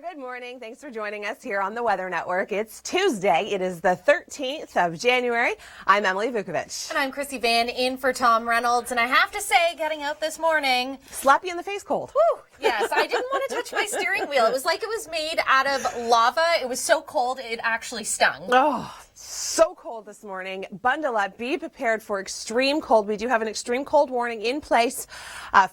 Good morning. Thanks for joining us here on the Weather Network. It's Tuesday. It is the 13th of January. I'm Emily Vukovic. And I'm Krissy Vann in for Tom Reynolds. And I have to say, getting out this morning, slap you in the face cold. Whew, yes, I didn't want to touch my steering wheel. It was like it was made out of lava. It was so cold, it actually stung. Oh, so cold this morning. Bundle up. Be prepared for extreme cold. We do have an extreme cold warning in place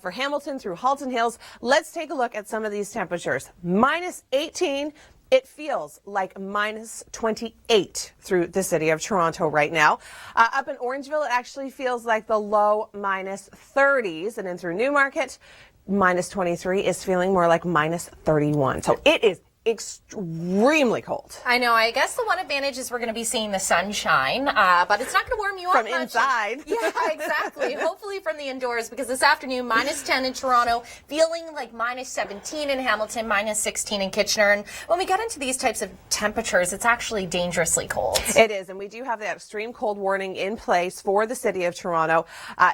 for Hamilton through Halton Hills. Let's take a look at some of these temperatures. Minus 18. It feels like minus 28 through the city of Toronto right now. Up in Orangeville, it actually feels like the low minus 30s. And in through Newmarket, minus 23 is feeling more like minus 31. So it is extremely cold. I know. I guess the one advantage is we're going to be seeing the sunshine, but it's not going to warm you up from much. Inside. Yeah, exactly. Hopefully from the indoors, because this afternoon, minus 10 in Toronto, feeling like minus 17 in Hamilton, minus 16 in Kitchener. And when we get into these types of temperatures, it's actually dangerously cold. It is, and we do have that extreme cold warning in place for the city of Toronto.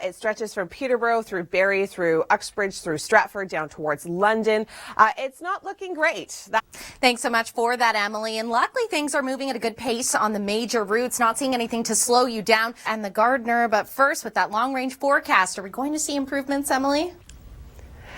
It stretches from Peterborough through Barrie, through Uxbridge, through Stratford, down towards London. It's not looking great. Thanks so much for that, Emily. And luckily, things are moving at a good pace on the major routes, not seeing anything to slow you down. And the Gardner, but first, with that long-range forecast, are we going to see improvements, Emily?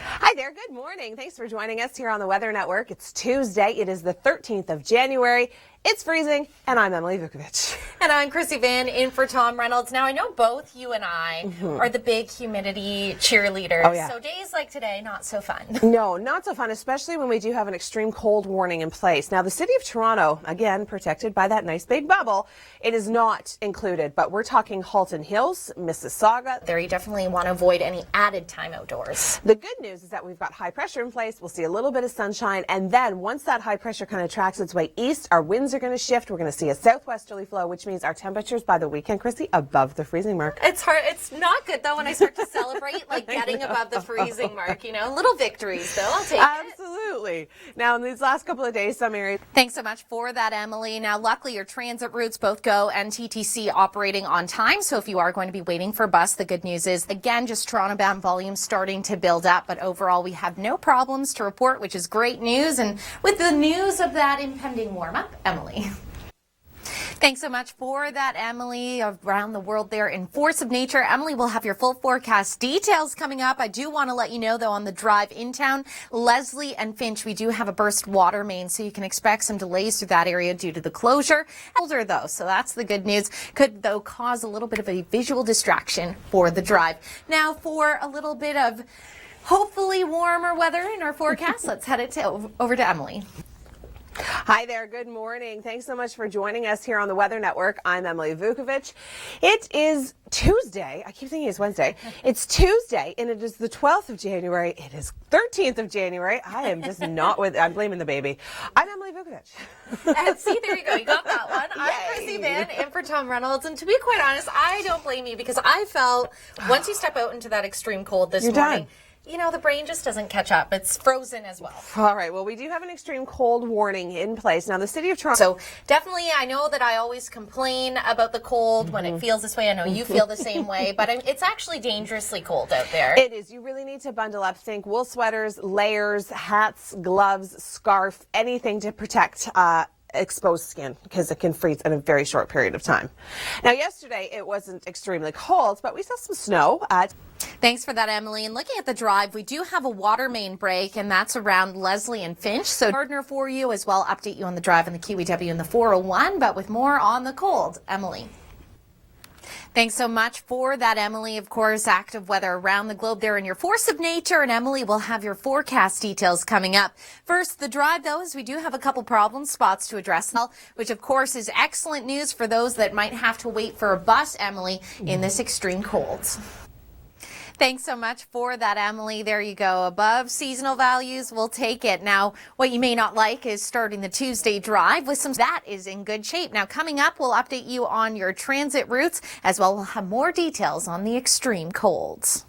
Hi there. Good morning. Thanks for joining us here on the Weather Network. It's Tuesday. It is the 13th of January. It's freezing, and I'm Emily Vukovic. And I'm Krissy Vann in for Tom Reynolds. Now, I know both you and I are the big humidity cheerleaders. Oh, yeah. So days like today, not so fun. No, not so fun, especially when we do have an extreme cold warning in place. Now, the city of Toronto, again, protected by that nice big bubble, it is not included, but we're talking Halton Hills, Mississauga. There, you definitely want to avoid any added time outdoors. The good news is that we've got high pressure in place. We'll see a little bit of sunshine, and then once that high pressure kind of tracks its way east, our winds are going to shift. We're going to see a southwesterly flow, which means our temperatures by the weekend, Krissy, above the freezing mark. It's hard. It's not good, though, when I start to celebrate, like getting above the freezing mark, you know. Little victories, though. I'll take it. Absolutely. Now, in these last couple of days, some areas. Thanks so much for that, Emily. Now, luckily, your transit routes, both GO and TTC, operating on time. So if you are going to be waiting for a bus, the good news is, again, just Toronto-bound volume starting to build up. But overall, we have no problems to report, which is great news. And with the news of that impending warm-up, Emily. Thanks so much for that, Emily. Around the world there in Force of Nature. Emily will have your full forecast details coming up. I do want to let you know, though, on the drive in town, Leslie and Finch, we do have a burst water main, so you can expect some delays through that area due to the closure. Older, though, so that's the good news. Could, though, cause a little bit of a visual distraction for the drive. Now, for a little bit of hopefully warmer weather in our forecast, let's head it over to Emily. Hi there. Good morning. Thanks so much for joining us here on the Weather Network. I'm Emily Vukovic. It is Tuesday. I keep thinking it's Wednesday. It's Tuesday, and it is the 12th of January. It is 13th of January. I am just not with, I'm blaming the baby. I'm Emily Vukovic. And see, there you go. You got that one. I'm Krissy Vann in for Tom Reynolds. And to be quite honest, I don't blame you, because I felt once you step out into that extreme cold this morning, you know, the brain just doesn't catch up. It's frozen as well. All right. Well, we do have an extreme cold warning in place. Now, the city of Toronto. So definitely, I know that I always complain about the cold when it feels this way. I know you feel the same way, but it's actually dangerously cold out there. It is. You really need to bundle up. Think wool sweaters, layers, hats, gloves, scarf, anything to protect exposed skin, because it can freeze in a very short period of time. Now, yesterday it wasn't extremely cold, but we saw some snow. Thanks for that, Emily. And looking at the drive, we do have a water main break, and that's around Leslie and Finch. So Gardner for you as well. Update you on the drive in the QEW and the 401, but with more on the cold. Emily. Thanks so much for that, Emily. Of course, active weather around the globe there in your Force of Nature, and Emily will have your forecast details coming up. First, the drive, though, is we do have a couple problem spots to address, which, of course, is excellent news for those that might have to wait for a bus, Emily, in this extreme cold. Thanks so much for that, Emily. There you go. Above seasonal values, we'll take it. Now, what you may not like is starting the Tuesday drive with some that is in good shape. Now, coming up, we'll update you on your transit routes, as well. We'll have more details on the extreme colds.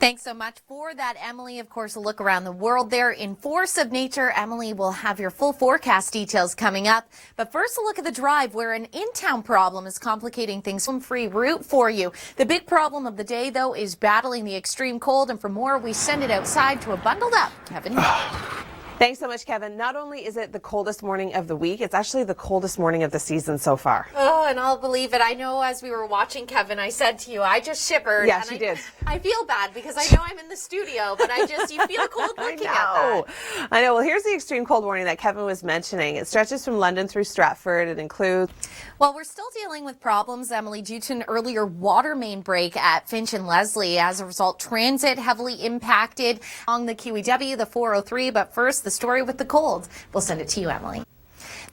Thanks so much for that, Emily. Of course, a look around the world there in Force of Nature. Emily will have your full forecast details coming up. But first, a look at the drive where an in-town problem is complicating things. Free route for you. The big problem of the day, though, is battling the extreme cold. And for more, we send it outside to a bundled up Kevin. Thanks so much, Kevin. Not only is it the coldest morning of the week, it's actually the coldest morning of the season so far. Oh, and I'll believe it. I know as we were watching, Kevin, I said to you, I just shivered. Yeah, she did. I feel bad because I know I'm in the studio, but you feel cold looking at that. I know. Well, here's the extreme cold warning that Kevin was mentioning. It stretches from London through Stratford. It includes... Well, we're still dealing with problems, Emily, due to an earlier water main break at Finch and Leslie. As a result, transit heavily impacted along the QEW, the 403. But first, the story with the cold. We'll send it to you, Emily.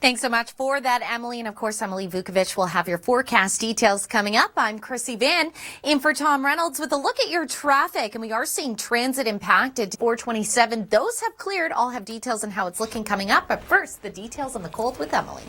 Thanks so much for that, Emily. And of course, Emily Vukovic will have your forecast details coming up. I'm Krissy Vann in for Tom Reynolds with a look at your traffic. And we are seeing transit impacted. 427, those have cleared. I'll have details on how it's looking coming up. But first, the details on the cold with Emily.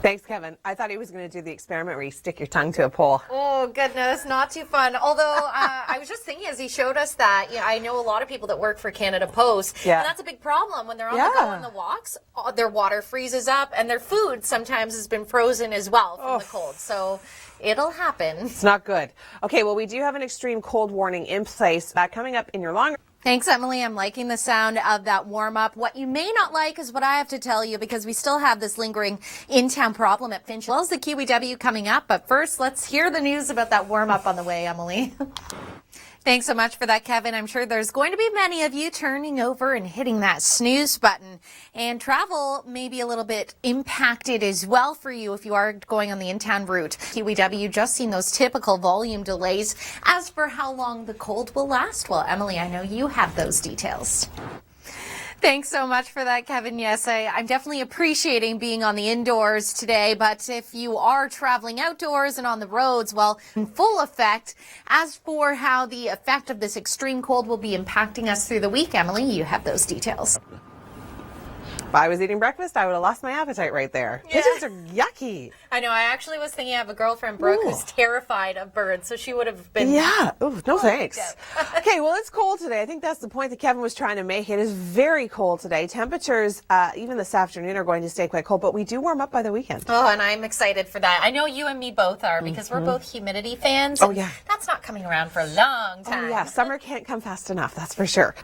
Thanks, Kevin. I thought he was going to do the experiment where you stick your tongue to a pole. Oh, goodness, not too fun. Although I was just thinking as he showed us that, I know a lot of people that work for Canada Post, and that's a big problem when they're on the go on the walks. Their water freezes up, and their food sometimes has been frozen as well from the cold. So it'll happen. It's not good. Okay, well, we do have an extreme cold warning in place coming up in your long... Thanks, Emily. I'm liking the sound of that warm-up. What you may not like is what I have to tell you because we still have this lingering in-town problem at Finch. As well as the QEW coming up. But first, let's hear the news about that warm-up on the way, Emily. Thanks so much for that, Kevin. I'm sure there's going to be many of you turning over and hitting that snooze button. And travel may be a little bit impacted as well for you if you are going on the in-town route. QEW just seen those typical volume delays. As for how long the cold will last, well, Emily, I know you have those details. Thanks so much for that, Kevin. Yes, I'm definitely appreciating being on the indoors today, but if you are traveling outdoors and on the roads, well, in full effect. As for how the effect of this extreme cold will be impacting us through the week, Emily, you have those details. If I was eating breakfast, I would have lost my appetite right there. Yeah. Pigeons are yucky. I know. I actually was thinking I have a girlfriend, Brooke, who's terrified of birds, so she would have been... Yeah. Ooh, no thanks. Okay, well, it's cold today. I think that's the point that Kevin was trying to make. It is very cold today. Temperatures, even this afternoon, are going to stay quite cold, but we do warm up by the weekend. Oh, and I'm excited for that. I know you and me both are because we're both humidity fans. Oh, yeah. That's not coming around for a long time. Oh, yeah. Summer can't come fast enough, that's for sure.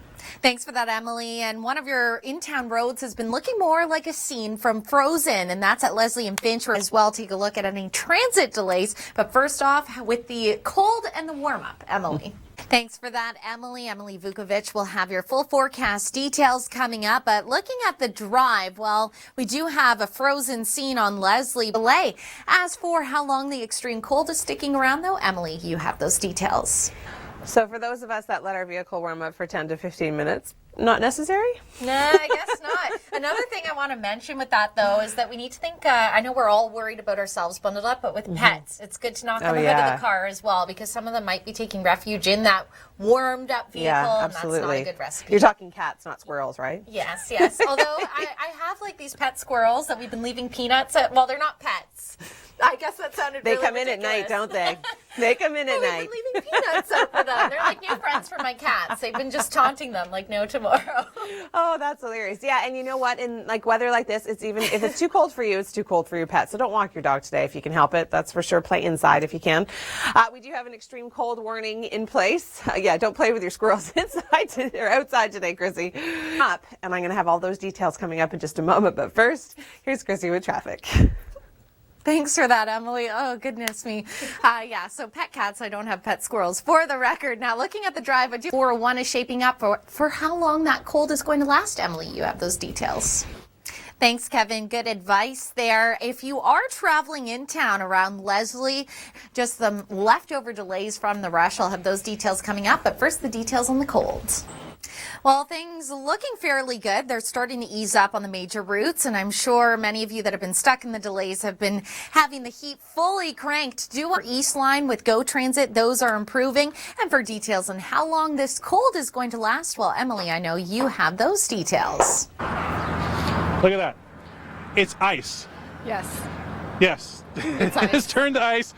Thanks for that, Emily. And one of your in-town roads has been looking more like a scene from Frozen, and that's at Leslie and Finch as well. Take a look at any transit delays. But first off, with the cold and the warm-up, Emily. Thanks for that, Emily. Emily Vukovic will have your full forecast details coming up. But looking at the drive, well, we do have a frozen scene on Leslie delay. As for how long the extreme cold is sticking around, though, Emily, you have those details. So for those of us that let our vehicle warm up for 10 to 15 minutes, not necessary? No, I guess not. Another thing I want to mention with that, though, is that we need to think, I know we're all worried about ourselves bundled up, but with pets, it's good to knock on the hood of the car as well, because some of them might be taking refuge in that warmed up vehicle, and that's not a good recipe. You're talking cats, not squirrels, right? Yes, yes. Although I have like these pet squirrels that we've been leaving peanuts at, well, they're not pets. I guess that sounded really come ridiculous. in at night, don't they? They come in at night. We've been leaving peanuts out for them. They're like new friends for my cats. They've been just taunting them like no tomorrow. Oh, that's hilarious. Yeah, and you know what? In like weather like this, it's even if it's too cold for you, it's too cold for your pet. So don't walk your dog today if you can help it. That's for sure. Play inside if you can. We do have an extreme cold warning in place. Yeah, don't play with your squirrels inside or outside today, Krissy. And I'm going to have all those details coming up in just a moment. But first, here's Krissy with traffic. Thanks for that, Emily. Oh, goodness me. Yeah, so pet cats, I don't have pet squirrels. For the record, now looking at the drive, 401 is shaping up for how long that cold is going to last, Emily. You have those details. Thanks, Kevin. Good advice there. If you are traveling in town around Leslie, just the leftover delays from the rush, I'll have those details coming up. But first, the details on the cold. Well, things looking fairly good. They're starting to ease up on the major routes, and I'm sure many of you that have been stuck in the delays have been having the heat fully cranked. Do our East Line with GO Transit. Those are improving. And for details on how long this cold is going to last, well, Emily, I know you have those details. Look at that. It's ice. Yes. Yes. It's ice. It's turned to ice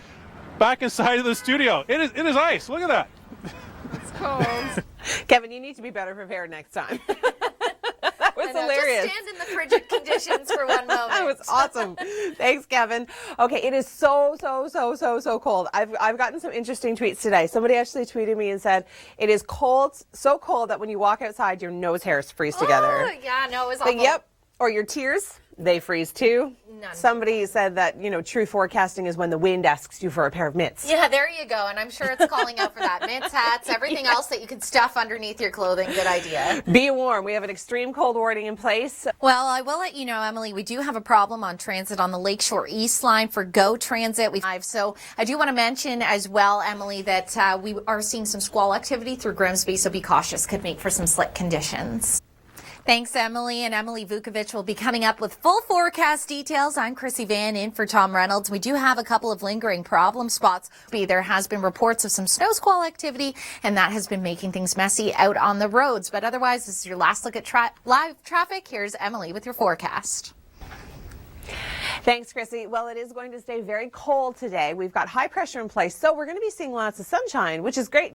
back inside of the studio. It is ice. Look at that. It's cold. Kevin, you need to be better prepared next time. That was hilarious. Just stand in the frigid conditions for one moment. That was awesome. Thanks, Kevin. Okay, it is so cold. I've gotten some interesting tweets today. Somebody actually tweeted me and said it is cold, so cold that when you walk outside, your nose hairs freeze together. Oh, yeah, no, it was awful. Yep. Or your tears, they freeze too. None. Somebody said that, true forecasting is when the wind asks you for a pair of mitts. Yeah, there you go. And I'm sure it's calling out for that. Mitts, hats, everything else that you can stuff underneath your clothing. Good idea. Be warm. We have an extreme cold warning in place. Well, I will let you know, Emily, we do have a problem on transit on the Lakeshore East line for GO Transit. So I do want to mention as well, Emily, that we are seeing some squall activity through Grimsby, so be cautious. Could make for some slick conditions. Thanks, Emily. And Emily Vukovic will be coming up with full forecast details. I'm Krissy Vann in for Tom Reynolds. We do have a couple of lingering problem spots. There has been reports of some snow squall activity, and that has been making things messy out on the roads. But otherwise, this is your last look at live traffic. Here's Emily with your forecast. Thanks, Krissy. Well, it is going to stay very cold today. We've got high pressure in place, so we're going to be seeing lots of sunshine, which is great.